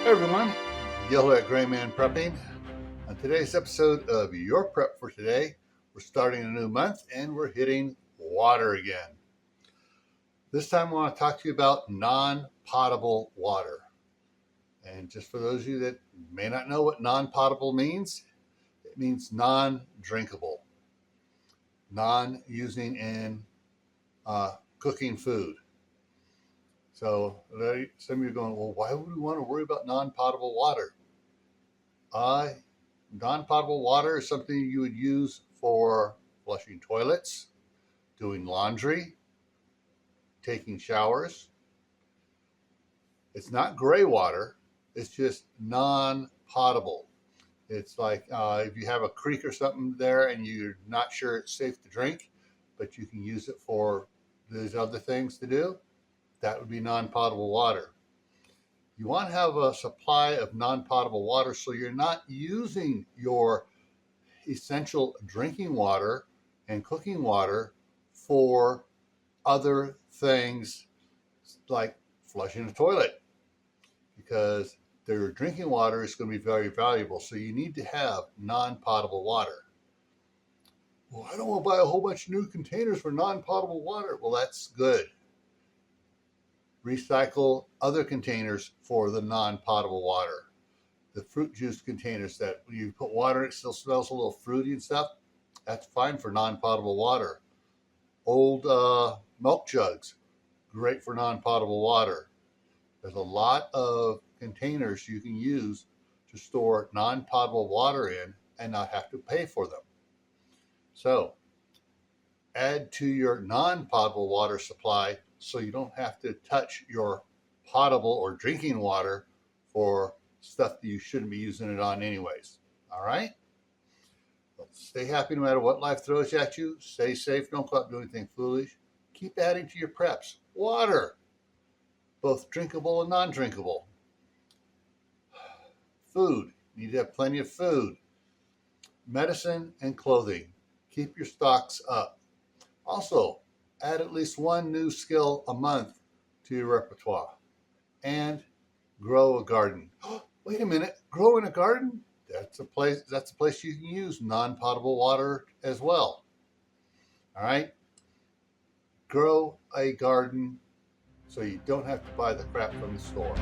Hey everyone, Gil at graymanprepping. On today's episode of Your Prep for Today, we're starting a new month and we're hitting water again. This time I want to talk to you about non-potable water. And just for those of you that may not know what non-potable means, it means non-drinkable, non-using in cooking food. So some of you are going, well, why would we want to worry about non-potable water? Non-potable water is something you would use for flushing toilets, doing laundry, taking showers. It's not gray water. It's just non-potable. It's like if you have a creek or something there and you're not sure it's safe to drink, but you can use it for these other things to do, that would be non-potable water. You want to have a supply of non-potable water so you're not using your essential drinking water and cooking water for other things like flushing a toilet, because their drinking water is going to be very valuable. So you need to have non-potable water. Well, I don't want to buy a whole bunch of new containers for non-potable water. Well, that's good. Recycle other containers for the non-potable water. The fruit juice containers that when you put water in, it still smells a little fruity and stuff, that's fine for non-potable water. Old milk jugs, great for non-potable water. There's a lot of containers you can use to store non-potable water in and not have to pay for them. So add to your non-potable water supply so you don't have to touch your potable or drinking water for stuff that you shouldn't be using it on anyways. All right? Well, stay happy no matter what life throws at you. Stay safe. Don't go out and do anything foolish. Keep adding to your preps. Water, both drinkable and non-drinkable. Food. You need to have plenty of food. Medicine and clothing. Keep your stocks up. Also, add at least one new skill a month to your repertoire. And grow a garden. Wait a minute, grow in a garden? That's a place you can use non-potable water as well. All right? Grow a garden so you don't have to buy the crap from the store.